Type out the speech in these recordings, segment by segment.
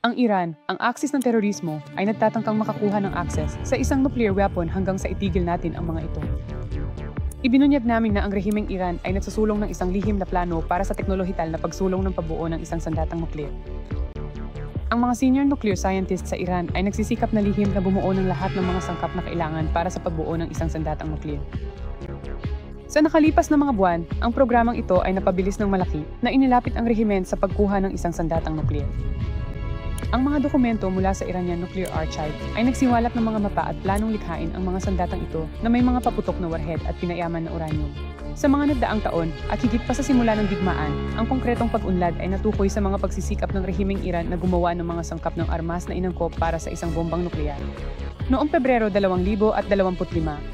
Ang Iran, ang aksis ng terorismo, ay nagtatangkang makakuha ng access sa isang nuclear weapon hanggang sa itigil natin ang mga ito. Ibinunyag namin na ang rehimeng Iran ay nagsusulong ng isang lihim na plano para sa teknolohikal na pagsulong ng pagbuo ng isang sandatang nuklear. Ang mga senior nuclear scientists sa Iran ay nagsisikap na lihim na bumuo ng lahat ng mga sangkap na kailangan para sa pagbuo ng isang sandatang nuklear. Sa nakalipas na mga buwan, ang programang ito ay napabilis ng malaki na inilapit ang rehimen sa pagkuha ng isang sandatang nuklear. Ang mga dokumento mula sa Iranian Nuclear Archive ay nagsiwalat ng mga mapa at planong likhain ang mga sandatang ito na may mga paputok na warhead at pinayaman na uranium. Sa mga nagdaang taon at higit pa sa simula ng digmaan, ang konkretong pag-unlad ay natukoy sa mga pagsisikap ng rehimeng Iran na gumawa ng mga sangkap ng armas na inangkop para sa isang bombang nuklear. Noong Pebrero 2025,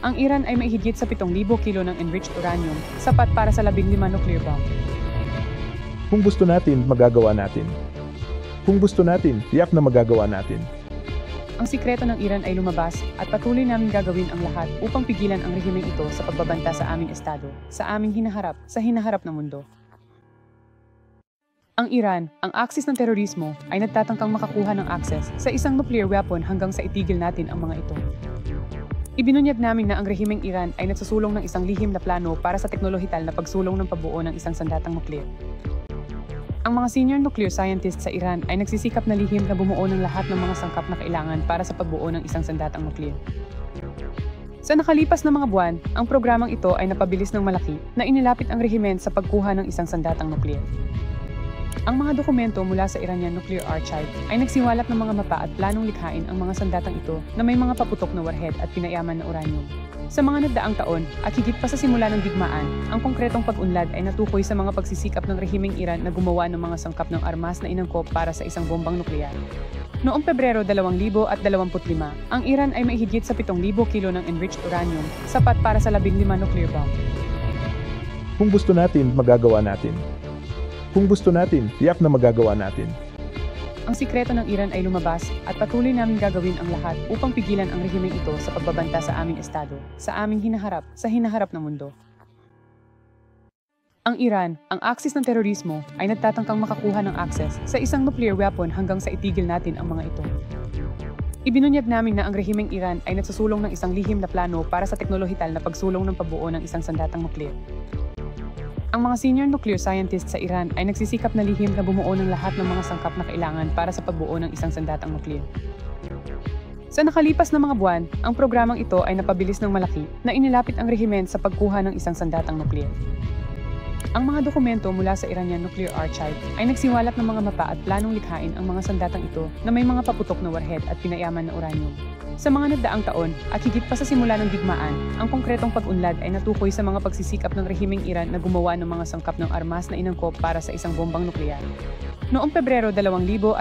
ang Iran ay may higit sa 7,000 kilo ng enriched uranium, sapat para sa 15 nuclear bomb. Kung gusto natin, magagawa natin. Kung gusto natin, tiyak na magagawa natin. Ang sikreto ng Iran ay lumabas at patuloy namin gagawin ang lahat upang pigilan ang rehimeng ito sa pagbabanta sa aming estado, sa aming hinaharap, sa hinaharap ng mundo. Ang Iran, ang aksis ng terorismo, ay nagtatangkang makakuha ng access sa isang nuclear weapon hanggang sa itigil natin ang mga ito. Ibinunyag namin na ang rehimeng Iran ay nagsusulong ng isang lihim na plano para sa teknolohikal na pagsulong ng pagbuo ng isang sandatang nuklear. Ang mga senior nuclear scientists sa Iran ay nagsisikap na lihim na bumuo ng lahat ng mga sangkap na kailangan para sa pagbuo ng isang sandatang nuklear. Sa nakalipas na mga buwan, ang programang ito ay napabilis ng malaki na inilapit ang rehimen sa pagkuha ng isang sandatang nuklear. Ang mga dokumento mula sa Iranian Nuclear Archive ay nagsiwalat ng mga mapa at planong likhain ang mga sandatang ito na may mga paputok na warhead at pinayaman na uranium. Sa mga nagdaang taon at higit pa sa simula ng digmaan, ang konkretong pag-unlad ay natukoy sa mga pagsisikap ng rehimeng Iran na gumawa ng mga sangkap ng armas na inangkop para sa isang bombang nuklear. Noong Pebrero 2025, ang Iran ay may higit sa 7,000 kilo ng enriched uranium, sapat para sa 15 nuclear bomb. Kung gusto natin, magagawa natin. Kung gusto natin, tiyak na magagawa natin. Ang sikreto ng Iran ay lumabas at patuloy namin gagawin ang lahat upang pigilan ang rehimeng ito sa pagbabanta sa aming estado, sa aming hinaharap, sa hinaharap ng mundo. Ang Iran, ang aksis ng terorismo, ay nagtatangkang makakuha ng access sa isang nuclear weapon hanggang sa itigil natin ang mga ito. Ibinunyag namin na ang rehimeng Iran ay nagsusulong ng isang lihim na plano para sa teknolohikal na pagsulong ng pagbuo ng isang sandatang nuklear. Ang mga senior nuclear scientists sa Iran ay nagsisikap na lihim na bumuo ng lahat ng mga sangkap na kailangan para sa pagbuo ng isang sandatang nuklear. Sa nakalipas na mga buwan, ang programang ito ay napabilis ng malaki na inilapit ang rehimen sa pagkuha ng isang sandatang nuklear. Ang mga dokumento mula sa Iranian Nuclear Archive ay nagsiwalat ng mga mapa at planong likhain ang mga sandatang ito na may mga paputok na warhead at pinayaman na uranium. Sa mga nagdaang taon at higit pa sa simula ng digmaan, ang konkretong pag-unlad ay natukoy sa mga pagsisikap ng rehimeng Iran na gumawa ng mga sangkap ng armas na inangkop para sa isang bombang nuklear. Noong Pebrero 2025,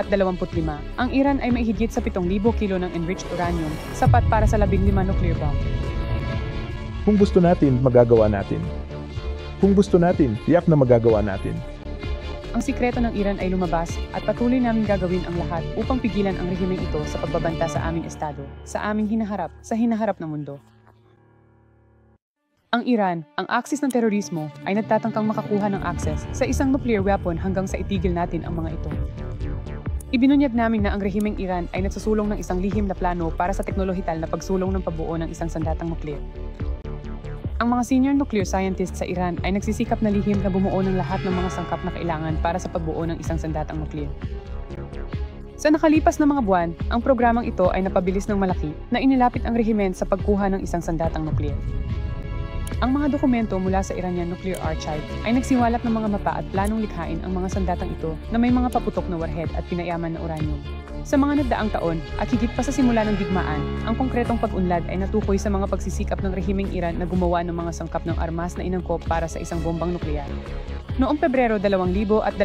ang Iran ay may higit sa 7,000 kilo ng enriched uranium, sapat para sa 15 nuclear bomb. Kung gusto natin, magagawa natin. Kung gusto natin, tiyak na magagawa natin. Ang sikreto ng Iran ay lumabas at patuloy namin gagawin ang lahat upang pigilan ang rehimeng ito sa pagbabanta sa aming estado, sa aming hinaharap, sa hinaharap ng mundo. Ang Iran, ang aksis ng terorismo, ay nagtatangkang makakuha ng access sa isang nuclear weapon hanggang sa itigil natin ang mga ito. Ibinunyag namin na ang rehimeng Iran ay nagsusulong ng isang lihim na plano para sa teknolohikal na pagsulong ng pagbuo ng isang sandatang nuklear. Ang mga senior nuclear scientists sa Iran ay nagsisikap na lihim na bumuo ng lahat ng mga sangkap na kailangan para sa pagbuo ng isang sandatang nuklear. Sa nakalipas na mga buwan, ang programang ito ay napabilis ng malaki na inilapit ang rehimen sa pagkuha ng isang sandatang nuklear. Ang mga dokumento mula sa Iranian Nuclear Archive ay nagsiwalat ng mga mapa at planong likhain ang mga sandatang ito na may mga paputok na warhead at pinayaman na uranium. Sa mga nagdaang taon at higit pa sa simula ng digmaan, ang konkretong pag-unlad ay natukoy sa mga pagsisikap ng rehimeng Iran na gumawa ng mga sangkap ng armas na inangkop para sa isang bombang nuklear. Noong Pebrero 2025,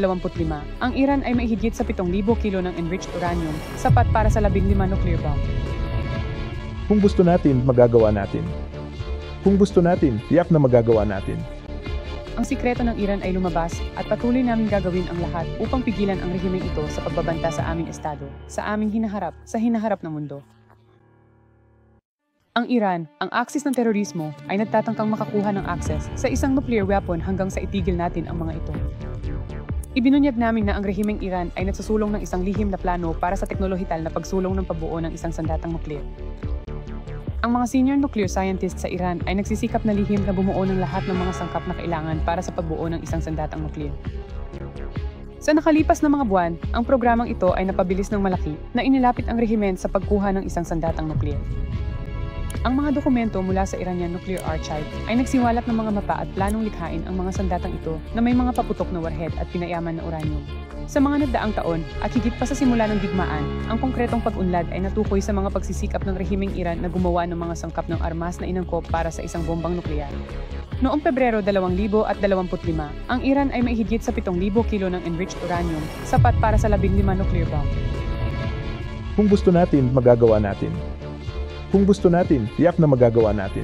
ang Iran ay may higit sa 7,000 kilo ng enriched uranium, sapat para sa 15 nuclear bomb. Kung gusto natin, magagawa natin. Kung gusto natin, tiyak na magagawa natin. Ang sikreto ng Iran ay lumabas at patuloy namin gagawin ang lahat upang pigilan ang rehimeng ito sa pagbabanta sa aming estado, sa aming hinaharap, sa hinaharap ng mundo. Ang Iran, ang aksis ng terorismo, ay nagtatangkang makakuha ng access sa isang nuclear weapon hanggang sa itigil natin ang mga ito. Ibinunyag namin na ang rehimeng Iran ay nagsusulong ng isang lihim na plano para sa teknolohikal na pagsulong ng pagbuo ng isang sandatang nuklear. Ang mga senior nuclear scientists sa Iran ay nagsisikap na lihim na bumuo ng lahat ng mga sangkap na kailangan para sa pagbuo ng isang sandatang nuklear. Sa nakalipas na mga buwan, ang programang ito ay napabilis ng malaki na inilapit ang rehimen sa pagkuha ng isang sandatang nuklear. Ang mga dokumento mula sa Iranian Nuclear Archive ay nagsiwalat ng mga mapa at planong likhain ang mga sandatang ito na may mga paputok na warhead at pinayaman na uranium. Sa mga nagdaang taon, at higit pa sa simula ng digmaan, ang konkretong pag-unlad ay natukoy sa mga pagsisikap ng rehimeng Iran na gumawa ng mga sangkap ng armas na inangkop para sa isang bombang nuklear. Noong Pebrero 2025, ang Iran ay may higit sa 7,000 kilo ng enriched uranium, sapat para sa 15 nuclear bomb. Kung gusto natin, magagawa natin. Kung gusto natin, tiyak na magagawa natin.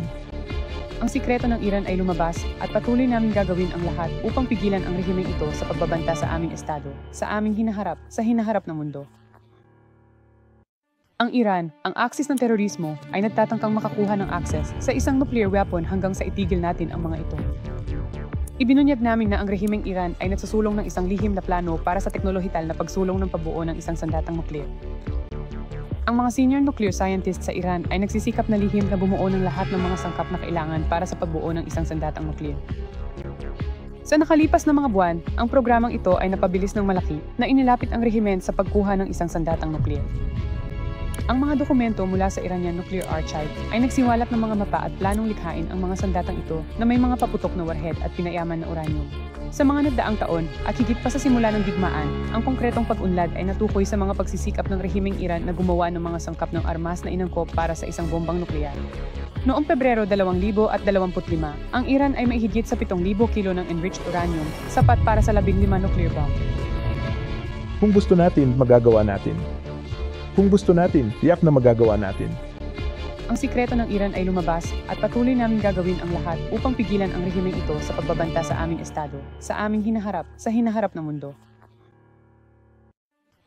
Ang sikreto ng Iran ay lumabas at patuloy namin gagawin ang lahat upang pigilan ang rehimeng ito sa pagbabanta sa aming estado, sa aming hinaharap, sa hinaharap ng mundo. Ang Iran, ang aksis ng terorismo, ay nagtatangkang makakuha ng access sa isang nuclear weapon hanggang sa itigil natin ang mga ito. Ibinunyag namin na ang rehimeng Iran ay nagsusulong ng isang lihim na plano para sa teknolohikal na pagsulong ng pagbuo ng isang sandatang nuklear. Ang mga senior nuclear scientists sa Iran ay nagsisikap na lihim na bumuo ng lahat ng mga sangkap na kailangan para sa pagbuo ng isang sandatang nuklear. Sa nakalipas na mga buwan, ang programang ito ay napabilis ng malaki na inilapit ang rehimen sa pagkuha ng isang sandatang nuklear. Ang mga dokumento mula sa Iranian Nuclear Archive ay nagsiwalat ng mga mapa at planong likhain ang mga sandatang ito na may mga paputok na warhead at pinayaman na uranium. Sa mga nagdaang taon, at higit pa sa simula ng digmaan, ang konkretong pag-unlad ay natukoy sa mga pagsisikap ng rehimeng Iran na gumawa ng mga sangkap ng armas na inangkop para sa isang bombang nuklear. Noong Pebrero 2025, ang Iran ay may higit sa 7,000 kilo ng enriched uranium, sapat para sa 15 nuclear bomb. Kung gusto natin, magagawa natin. Kung gusto natin, tiyak na magagawa natin. Ang sikreto ng Iran ay lumabas at patuloy namin gagawin ang lahat upang pigilan ang rehimeng ito sa pagbabanta sa aming estado, sa aming hinaharap, sa hinaharap ng mundo.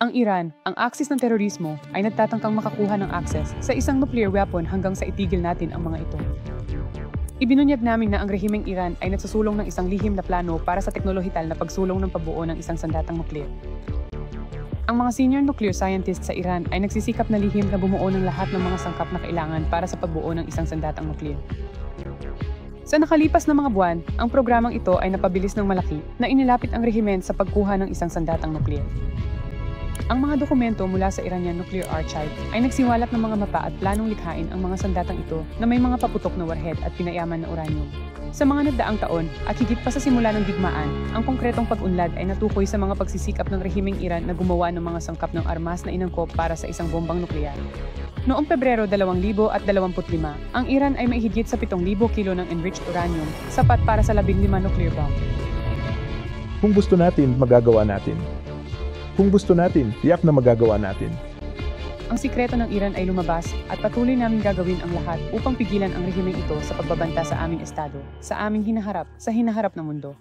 Ang Iran, ang aksis ng terorismo, ay nagtatangkang makakuha ng access sa isang nuclear weapon hanggang sa itigil natin ang mga ito. Ibinunyag namin na ang rehimeng Iran ay nagsusulong ng isang lihim na plano para sa teknolohikal na pagsulong ng pagbuo ng isang sandatang nuklear. Ang mga senior nuclear scientists sa Iran ay nagsisikap na lihim na bumuo ng lahat ng mga sangkap na kailangan para sa pagbuo ng isang sandatang nuklear. Sa nakalipas na mga buwan, ang programang ito ay napabilis ng malaki na inilapit ang rehimen sa pagkuha ng isang sandatang nuklear. Ang mga dokumento mula sa Iranian Nuclear Archive ay nagsiwalat ng mga mapa at planong likhain ang mga sandatang ito na may mga paputok na warhead at pinayaman na uranium. Sa mga nagdaang taon, at higit pa sa simula ng digmaan, ang konkretong pag-unlad ay natukoy sa mga pagsisikap ng rehimeng Iran na gumawa ng mga sangkap ng armas na inangkop para sa isang bombang nuklear. Noong Pebrero 2025, ang Iran ay may higit sa 7,000 kilo ng enriched uranium, sapat para sa 15 nuclear bomb. Kung gusto natin, magagawa natin. Kung gusto natin, tiyak na magagawa natin. Ang sikreto ng Iran ay lumabas at patuloy namin gagawin ang lahat upang pigilan ang rehimeng ito sa pagbabanta sa aming estado, sa aming hinaharap, sa hinaharap ng mundo.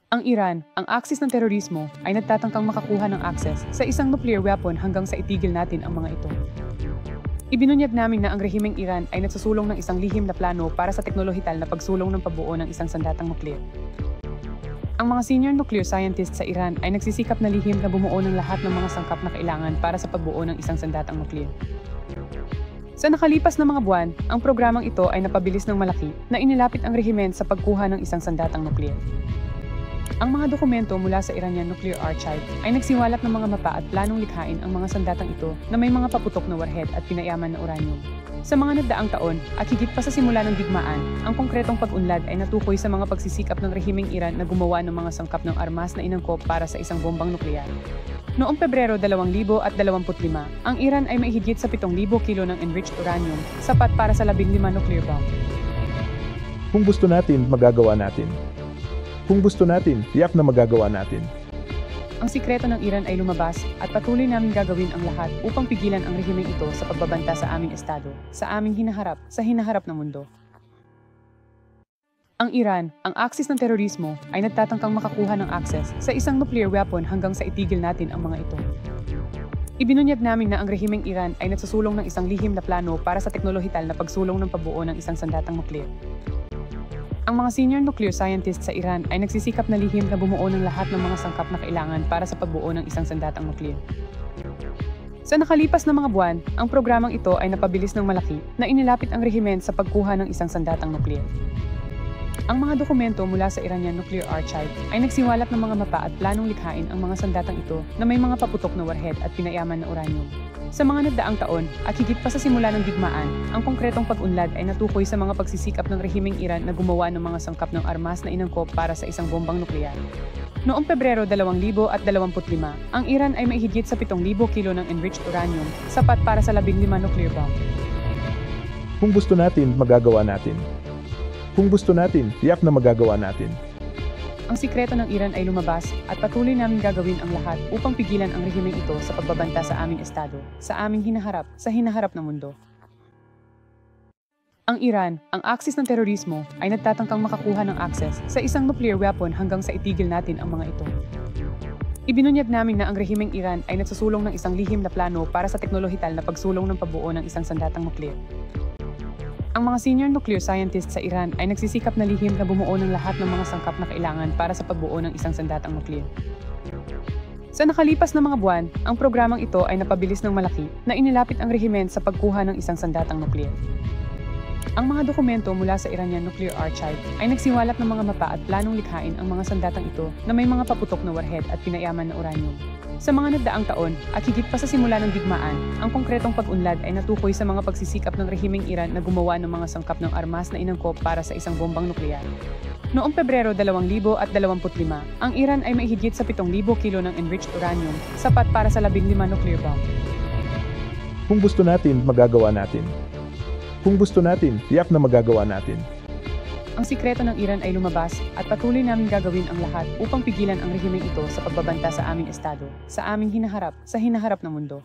Ang Iran, ang aksis ng terorismo, ay nagtatangkang makakuha ng access sa isang nuclear weapon hanggang sa itigil natin ang mga ito. Ibinunyag namin na ang rehimeng Iran ay nagsusulong ng isang lihim na plano para sa teknolohikal na pagsulong ng pagbuo ng isang sandatang nuklear. Ang mga senior nuclear scientists sa Iran ay nagsisikap na lihim na bumuo ng lahat ng mga sangkap na kailangan para sa pagbuo ng isang sandatang nuklear. Sa nakalipas na mga buwan, ang programang ito ay napabilis ng malaki na inilapit ang rehimen sa pagkuha ng isang sandatang nuklear. Ang mga dokumento mula sa Iranian Nuclear Archive ay nagsiwalat ng mga mapa at planong likhain ang mga sandatang ito na may mga paputok na warhead at pinayaman na uranium. Sa mga nagdaang taon, at higit pa sa simula ng digmaan, ang konkretong pag-unlad ay natukoy sa mga pagsisikap ng rehimeng Iran na gumawa ng mga sangkap ng armas na inangkop para sa isang bombang nuklear. Noong Pebrero 2025, ang Iran ay may higit sa 7,000 kilo ng enriched uranium, sapat para sa 15 nuclear bomb. Kung gusto natin, magagawa natin. Kung gusto natin, tiyak na magagawa natin. Ang sikreto ng Iran ay lumabas at patuloy namin gagawin ang lahat upang pigilan ang rehimeng ito sa pagbabanta sa aming estado, sa aming hinaharap, sa hinaharap ng mundo. Ang Iran, ang aksis ng terorismo, ay nagtatangkang makakuha ng access sa isang nuclear weapon hanggang sa itigil natin ang mga ito. Ibinunyag namin na ang rehimeng Iran ay nagsusulong ng isang lihim na plano para sa teknolohikal na pagsulong ng pagbuo ng isang sandatang nuklear. Ang mga senior nuclear scientists sa Iran ay nagsisikap na lihim na bumuo ng lahat ng mga sangkap na kailangan para sa pagbuo ng isang sandatang nuklear. Sa nakalipas na mga buwan, ang programang ito ay napabilis ng malaki na inilapit ang rehimen sa pagkuha ng isang sandatang nuklear. Ang mga dokumento mula sa Iranian Nuclear Archive ay nagsiwalat ng mga mapa at planong likhain ang mga sandatang ito na may mga paputok na warhead at pinayaman na uranium. Sa mga nagdaang taon at higit pa sa simula ng digmaan, ang konkretong pag-unlad ay natukoy sa mga pagsisikap ng rehimeng Iran na gumawa ng mga sangkap ng armas na inangkop para sa isang bombang nuklear. Noong Pebrero 2025, ang Iran ay may higit sa 7,000 kilo ng enriched uranium, sapat para sa 15 nuclear bomb. Kung gusto natin, magagawa natin. Kung gusto natin, tiyak na magagawa natin. Ang sikreto ng Iran ay lumabas at patuloy namin gagawin ang lahat upang pigilan ang rehimeng ito sa pagbabanta sa aming estado, sa aming hinaharap ng mundo. Ang Iran, ang aksis ng terorismo, ay nagtatangkang makakuha ng akses sa isang nuclear weapon hanggang sa itigil natin ang mga ito. Ibinunyag namin na ang rehimeng Iran ay nagsusulong ng isang lihim na plano para sa teknolohikal na pagsulong ng pagbuo ng isang sandatang nuklear. Ang mga senior nuclear scientists sa Iran ay nagsisikap na lihim na bumuo ng lahat ng mga sangkap na kailangan para sa pagbuo ng isang sandatang nuklear. Sa nakalipas na mga buwan, ang programang ito ay napabilis ng malaki na inilapit ang rehimen sa pagkuha ng isang sandatang nuklear. Ang mga dokumento mula sa Iranian Nuclear Archive ay nagsiwalat ng mga mapa at planong likhain ang mga sandatang ito na may mga paputok na warhead at pinayaman na uranium. Sa mga nagdaang taon at higit pa sa simula ng digmaan, ang konkretong pag-unlad ay natukoy sa mga pagsisikap ng rehimeng Iran na gumawa ng mga sangkap ng armas na inangkop para sa isang bombang nuklear. Noong Pebrero 2025, ang Iran ay may higit sa 7,000 kilo ng enriched uranium, sapat para sa 15 nuclear bomb. Kung gusto natin, magagawa natin. Kung gusto natin, tiyak na magagawa natin. Ang sikreto ng Iran ay lumabas at patuloy namin gagawin ang lahat upang pigilan ang rehimeng ito sa pagbabanta sa aming estado, sa aming hinaharap ng mundo.